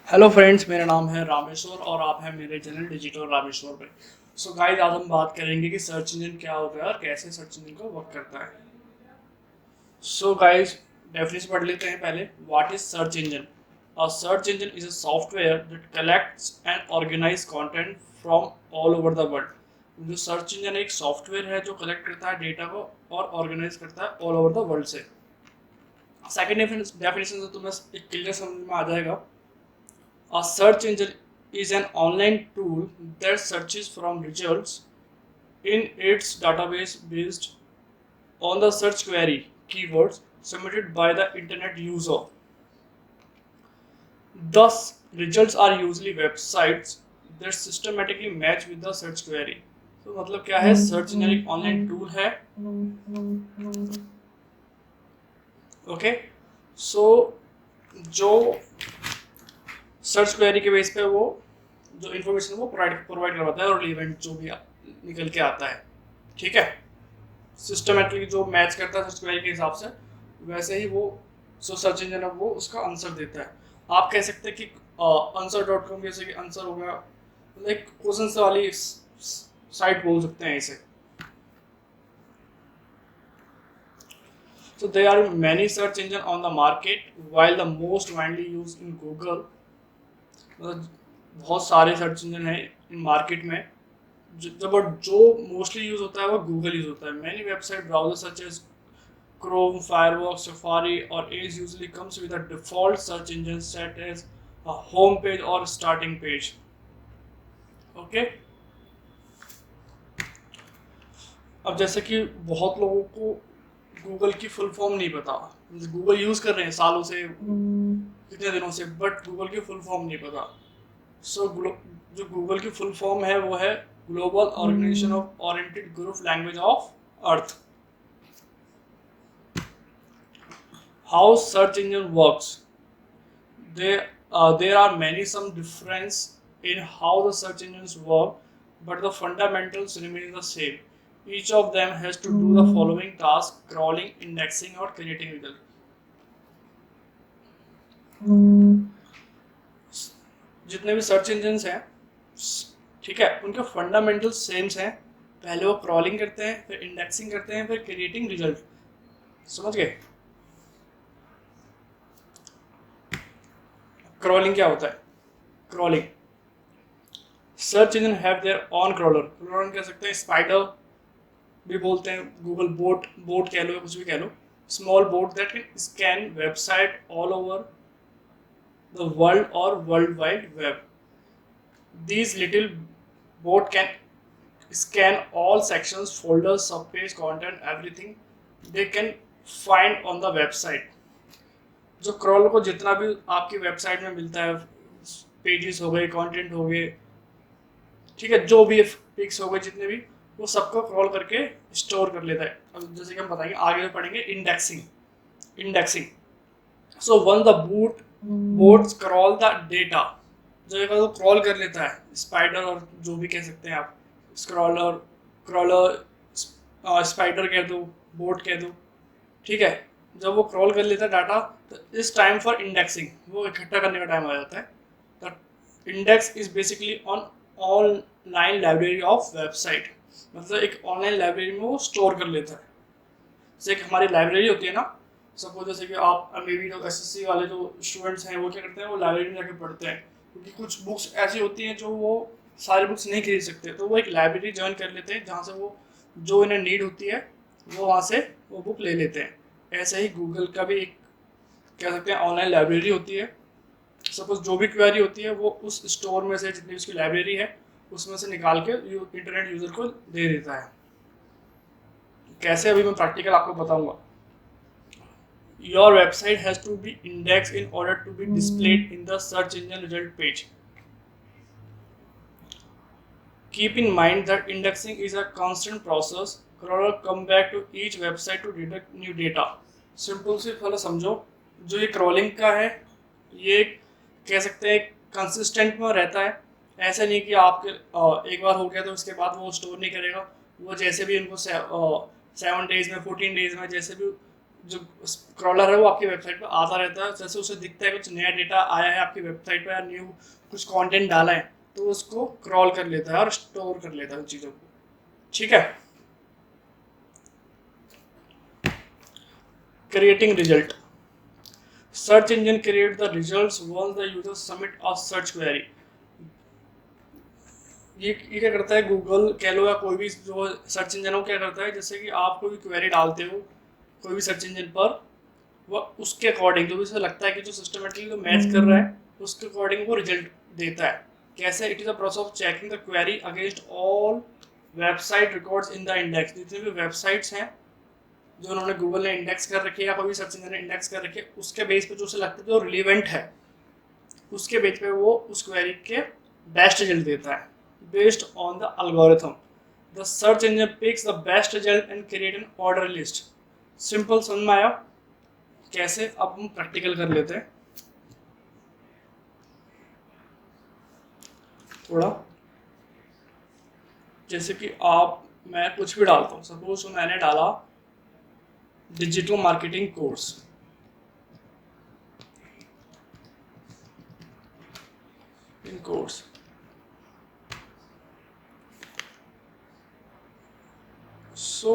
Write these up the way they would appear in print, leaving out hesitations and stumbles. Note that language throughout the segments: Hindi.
हेलो फ्रेंड्स, मेरा नाम है रामेश्वर और आप हैं मेरे चैनल डिजिटल रामेश्वर पे। सो गाइस, आज हम बात करेंगे कि सर्च इंजन क्या होता है और कैसे सर्च इंजन को वर्क करता है। सो गाइस, डेफिनेशन पढ़ लेते हैं पहले। What is search engine? A search engine is a software that collects and organise content from all over the world. जो सर्च इंजन एक सॉफ्टवेयर है जो कलेक्ट करता है डेटा को और ऑर्गेनाइज करता है ऑल ओवर द वर्ल्ड से। सेकंड डेफिनेशन से तुम्हें एक क्लियर समझ में आ जाएगा। A search engine is an online tool that searches from results in its database based on the search query keywords submitted by the internet user. Thus, results are usually websites that systematically match with the search query. तो मतलब क्या है, सर्च इंजन एक ऑनलाइन टूल है। ओके, सो जो सर्च क्वेरी के बेस पे वो जो इन्फॉर्मेशन वो प्रोवाइड करवाता है और रिलेवेंट जो भी निकल के आता है। ठीक है, सिस्टमेटिकली जो मैच करता है सर्च क्वेरी के हिसाब से, वैसे ही वो जो सर्च इंजन है वो उसका आंसर देता है। आप कह सकते हैं कि आंसर.com, जैसे कि आंसर हो गया, लाइक क्वेश्चन वाली साइट बोल सकते हैं इसे। So there are many search engine on the market, while the most widely used in Google। मतलब बहुत सारे सर्च इंजन हैं इन मार्केट में, बट जो मोस्टली यूज होता है वो गूगल यूज होता है। Many website browser such as Chrome, Firefox, Safari और Edge usually comes with a default search engine set as a home page और स्टार्टिंग पेज। ओके, अब जैसे कि बहुत लोगों को गूगल की फुल फॉर्म नहीं पता। गूगल यूज कर रहे हैं सालों से, कितने दिनों से, बट गूगल की फुल फॉर्म नहीं पता। सो जो गूगल की फुल फॉर्म है वो है global organisation of oriented group language of earth. How search engine works? There are many some difference in how the search engines work, but the fundamentals remain the same. Each of them has to do the following task: crawling, indexing और creating result। जितने भी सर्च इंजन हैं, ठीक है, उनके फंडामेंटल सेम्स हैं। पहले वो क्रॉलिंग करते हैं, फिर इंडेक्सिंग करते हैं, फिर क्रिएटिंग रिजल्ट। समझ गए? क्रॉलिंग क्या होता है? Crawling, search engine have their on crawler. Crawler कह सकते हैं, स्पाइडर भी बोलते हैं, गूगल बोट, बोट कह लो या कुछ भी कह लो। Small boat that can scan website all over the world और world wide web. These little boat can scan all sections, folders, subpage, content, everything they can find on the website। जो क्रॉल को जितना भी आपकी वेबसाइट में मिलता है, पेजेस हो गए, कंटेंट हो गए, ठीक है, जो भी पिक्स हो गए, जितने भी, वो सबको क्रॉल करके स्टोर कर लेता है। अब जैसे कि हम बताएंगे, आगे में पढ़ेंगे indexing. Indexing, so one the boats crawl the data. जब एक बार वो क्रॉल कर लेता है, स्पाइडर और जो भी कह सकते हैं आप, स्क्रॉलर, क्रॉलर, स्पाइडर कह दो, बोट कह दो, ठीक है। जब वो क्रॉल कर लेता है डाटा, तो इस टाइम फॉर इंडेक्सिंग, वो इकट्ठा करने का टाइम आ जाता है। The index is basically on online library of website. मतलब एक ऑनलाइन लाइब्रेरी में वो स्टोर कर लेता है। जैसे एक हमारी लाइब्रेरी होती है ना, सपोज जैसे कि आप मे बी जो एसएससी वाले जो स्टूडेंट्स हैं वो क्या करते हैं, वो लाइब्रेरी में जाकर पढ़ते हैं, क्योंकि कुछ बुक्स ऐसी होती हैं जो वो सारी बुक्स नहीं खरीद सकते, तो वो एक लाइब्रेरी ज्वाइन कर लेते हैं जहाँ से वो जो इन्हें नीड होती है वो वहाँ से वो बुक ले लेते हैं। ऐसे ही गूगल का भी एक, कह सकते हैं, ऑनलाइन लाइब्रेरी होती है। सपोज जो भी क्वेरी होती है वो उस स्टोर में से, जितनी उसकी लाइब्रेरी है उसमें से निकाल के इंटरनेट यूज़र को दे देता है। कैसे, अभी मैं प्रैक्टिकल आपको बताऊंगा। Your website has to be indexed in order to be displayed in the search engine result page. Keep in mind that indexing is a constant process. Crawler come back to each website to detect new data। Simple से थोड़ा समझो, जो ये क्रॉलिंग का है, ये कह सकते हैं कंसिस्टेंट में रहता है। ऐसा नहीं कि आपके एक बार हो गया तो उसके बाद वो स्टोर नहीं करेगा। वो जैसे भी उनको 7 डेज में, 14 डेज में, जैसे भी जो क्रॉलर है वो आपकी वेबसाइट पर आता रहता है, जैसे उसे दिखता है कुछ नया डेटा आया है आपकी वेबसाइट पर या न्यू कुछ कंटेंट डाला है तो उसको क्रॉल कर लेता है और स्टोर कर लेता है उन चीज़ों को। ठीक है। Creating result. Search engine create the results once the user submit a search query. ये क्या करता है, गूगल कह लो या कोई भी जो सर्च इंजन हो, क्या करता है जैसे कि आप कोई क्वेरी डालते हो कोई भी सर्च इंजन पर, वह उसके अकॉर्डिंग जो भी उसे लगता है कि जो सिस्टमेटिकली जो मैच कर रहा है उसके अकॉर्डिंग वो रिजल्ट देता है। कैसे? It is a process of checking the query against all website records in the index. जितनी भी वेबसाइट्स हैं जो उन्होंने गूगल ने इंडेक्स कर रखी है या कोई भी सर्च इंजन ने इंडेक्स कर रखी है, उसके बेस पे जो उसे लगता है जो रिलेवेंट है उसके बेस पे वो उस क्वेरी के बेस्ट रिजल्ट देता है। Based on the algorithm the search engine picks the best result and create an order list. Simple, समझ में आया कैसे? अब हम प्रैक्टिकल कर लेते हैं थोड़ा। जैसे कि मैं कुछ भी डालता हूँ, सपोज मैंने डाला डिजिटल मार्केटिंग कोर्स, इन कोर्स सो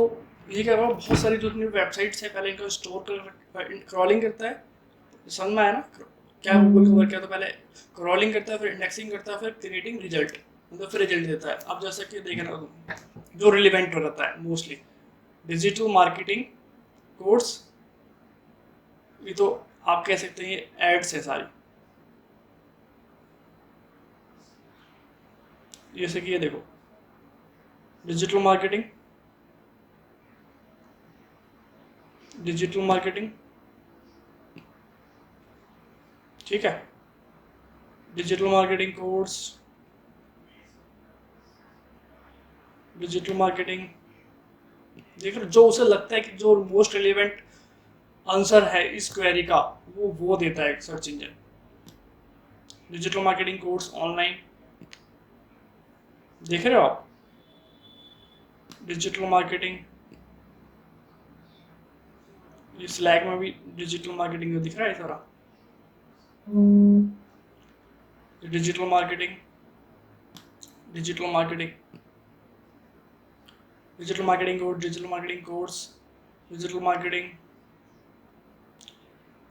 ये क्या होगा, बहुत सारी जो अपनी वेबसाइट्स है पहले इनको स्टोर कर क्रॉलिंग करता है। समझ में आया ना क्या गूगल कवर किया? तो पहले क्रॉलिंग करता है, फिर इंडेक्सिंग करता है, फिर क्रिएटिंग रिजल्ट, मतलब फिर रिजल्ट देता है। अब जैसे कि देखना जो रिलेवेंट रहता है मोस्टली डिजिटल मार्केटिंग कोर्स, ये तो आप कह सकते हैं ये एड्स है सारी, जैसे कि ये देखो डिजिटल मार्केटिंग, डिजिटल मार्केटिंग, ठीक है, digital marketing course, digital marketing. देख रहे जो उसे लगता है कि जो मोस्ट रिलेवेंट आंसर है इस क्वेरी का वो देता है search engine. Digital marketing course online, देख रहे हो आप? डिजिटल मार्केटिंग, ये स्लैक में भी डिजिटल मार्केटिंग दिख रहा है सारा। Digital marketing, digital marketing, digital marketing course, digital marketing course, digital marketing.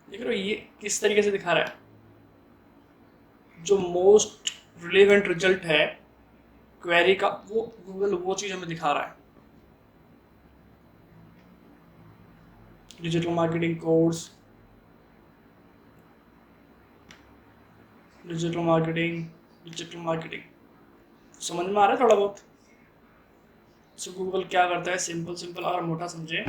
देख रहे हो ये किस तरीके से दिखा रहा है? जो मोस्ट रिलेवेंट रिजल्ट है क्वेरी का वो गूगल वो चीज़ हमें दिखा रहा है। Digital marketing course, digital marketing, digital marketing, समझ में आ रहा है थोड़ा बहुत? सो गूगल क्या करता है, सिंपल सिंपल और मोटा समझे,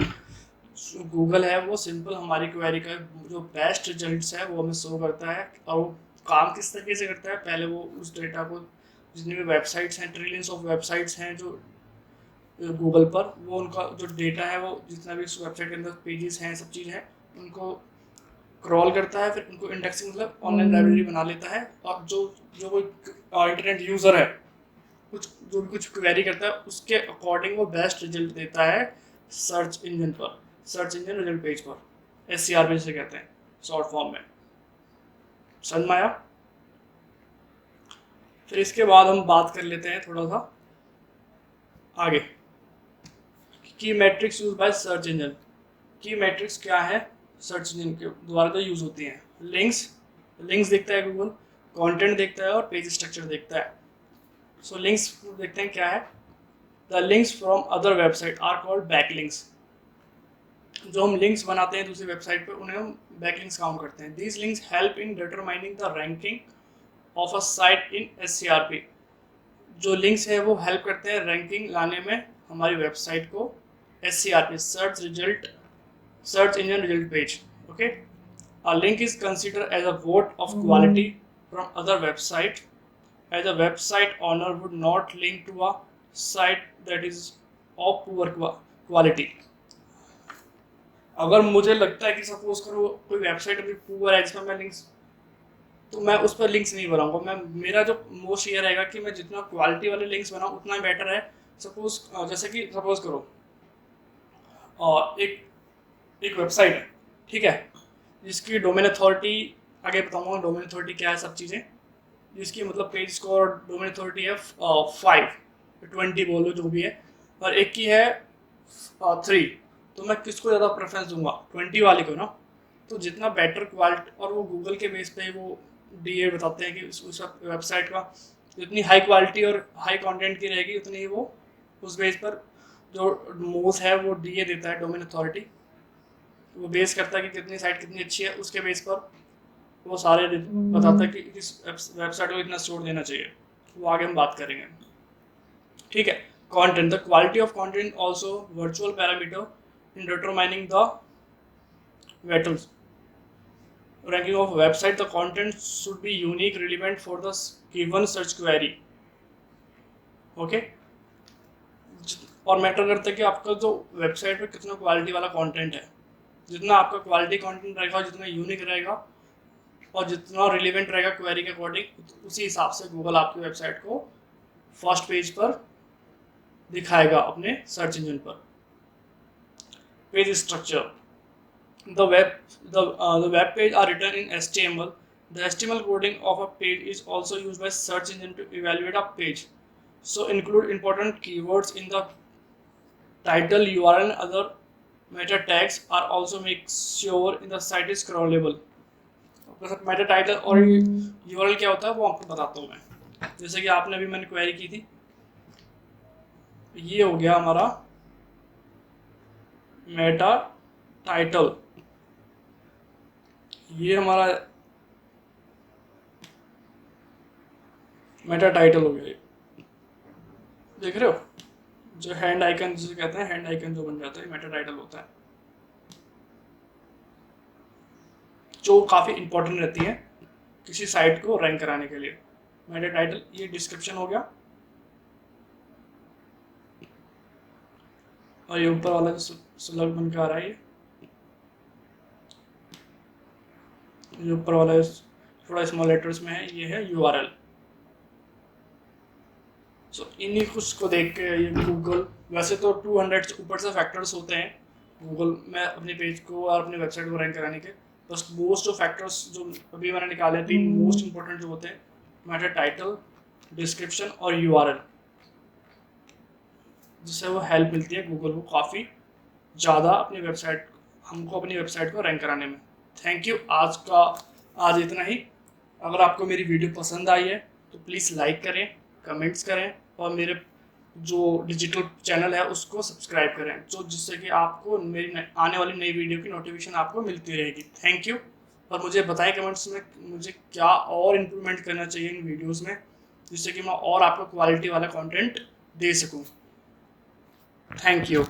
गूगल है वो सिंपल हमारी क्वेरी का जो बेस्ट रिजल्ट्स है वो हमें शो करता है। और वो काम किस तरीके से करता है, पहले वो उस डेटा को जितनी भी वेबसाइट्स हैं, ट्रिलियंस ऑफ वेबसाइट्स हैं जो गूगल पर, वो उनका जो डेटा है वो जितना भी उस वेबसाइट के अंदर पेजेस हैं सब चीज़ है उनको क्रॉल करता है, फिर उनको इंडेक्सिंग मतलब ऑनलाइन लाइब्रेरी बना लेता है। और जो जो कोई इंटरनेट यूज़र है कुछ जो भी कुछ क्वेरी करता है उसके अकॉर्डिंग वो बेस्ट रिजल्ट देता है सर्च इंजन पर, सर्च इंजन रिजल्ट पेज पर, SCRP जिसे कहते हैं शॉर्ट फॉर्म में। समझ में आया? फिर इसके बाद हम बात कर लेते हैं थोड़ा सा आगे, की matrix use by search engine. की मैट्रिक्स क्या है सर्च इंजन के द्वारा तो यूज होती हैं? लिंक्स, लिंक्स देखता है गूगल, कंटेंट देखता है और पेज स्ट्रक्चर देखता है। सो लिंक्स देखते हैं क्या है। The links from other website R called backlinks. जो हम लिंक्स बनाते हैं दूसरी वेबसाइट पर उन्हें हम बैकलिंक्स काउंट करते हैं। These links help in determining the ranking of a site in SCRP। जो लिंक्स है वो हेल्प करते हैं रैंकिंग लाने में हमारी वेबसाइट को। SCRP, search engine result page. Okay, a link is considered as a vote of quality from other website, as a website owner would not link to a site that is of poor quality। अगर मुझे लगता है कि सपोज करो कोई वेबसाइट अभी पुअर है जिसमें मैं लिंक्स, तो मैं उस पर लिंक्स नहीं बनाऊंगा। मैं मेरा जो मोस्ट ये रहेगा कि मैं जितना क्वालिटी वाले लिंक्स बनाऊँ उतना बेटर है। सपोज जैसे कि सपोज करो एक एक वेबसाइट है, ठीक है, जिसकी डोमेन अथॉरिटी, आगे बताऊंगा डोमेन अथॉरिटी क्या है सब चीज़ें, जिसकी मतलब पेज स्कोर डोमेन अथॉरिटी है 5, 20 बोलो जो भी है, और एक की है 3। तो मैं किसको ज़्यादा प्रेफरेंस दूंगा, 20 वाले को ना। तो जितना बेटर क्वालिटी, और वो गूगल के बेस पे वो डीए बताते हैं कि उस वेबसाइट का जितनी हाई क्वालिटी और हाई कंटेंट की रहेगी उतनी ही वो उस बेस पर जो मोज है वो डीए देता है, डोमेन अथॉरिटी। वो बेस करता है कि कितनी साइट कितनी अच्छी है, उसके बेस पर वो सारे बताता है कि इस वेबसाइट को इतना स्टोर देना चाहिए। वो आगे हम बात करेंगे, ठीक है। Content, the quality of content also virtual parameter in determining the vitals ranking of a website. The content should be unique, relevant for the given search query. Okay, और मैटर करता है कि आपका जो वेबसाइट पे कितना क्वालिटी वाला कंटेंट है। जितना आपका क्वालिटी कंटेंट रहेगा, जितना यूनिक रहेगा और जितना रिलेवेंट रहेगा क्वेरी के अकॉर्डिंग, उसी हिसाब से गूगल आपकी वेबसाइट को फर्स्ट पेज पर दिखाएगा अपने सर्च इंजन पर। Page structure, the web page are written in HTML. The HTML coding of a page is also used by search engine to evaluate a page. So include important keywords in the title, URL and other meta tags are also make sure in the site is crawlable. Meta title और URL क्या होता है वो आपको बताता हूँ मैं। जैसे कि आपने अभी मैंने क्वेरी की थी, ये हो गया हमारा मेटा टाइटल, ये हमारा मेटा टाइटल हो गया। ये देख रहे हो, जो हैंड आइकन जिसे कहते हैं, हैंड आइकन जो बन जाता है मेटा टाइटल होता है, जो काफ़ी इंपॉर्टेंट रहती है किसी साइट को रैंक कराने के लिए। मेटा टाइटल, ये डिस्क्रिप्शन हो गया, और ये ऊपर वाला जो स्लग बन के आ रहा है, ये ऊपर वाला थोड़ा स्मॉल लेटर्स में है, ये है URL। सो इन्हीं कुछ को देख के ये गूगल, वैसे तो 200 से ऊपर से फैक्टर्स होते हैं गूगल में अपने पेज को और अपने वेबसाइट को रैंक कराने के, बस मोस्ट ऑफ फैक्टर्स जो अभी मैंने निकाले, 3 मोस्ट इंपॉर्टेंट जो होते हैं, मेटा टाइटल, डिस्क्रिप्शन और URL, जिससे वो हेल्प मिलती है गूगल को काफ़ी ज़्यादा अपनी वेबसाइट, हमको अपनी वेबसाइट को रैंक कराने में। थैंक यू, आज इतना ही। अगर आपको मेरी वीडियो पसंद आई है तो प्लीज़ लाइक करें, कमेंट्स करें, और मेरे जो डिजिटल चैनल है उसको सब्सक्राइब करें, जो जिससे कि आपको मेरी आने वाली नई वीडियो की नोटिफिकेशन आपको मिलती रहेगी। थैंक यू, और मुझे बताएं कमेंट्स में मुझे क्या और इम्प्रूवमेंट करना चाहिए इन वीडियोज़ में, जिससे कि मैं और आपको क्वालिटी वाला कॉन्टेंट दे सकूँ। Thank you.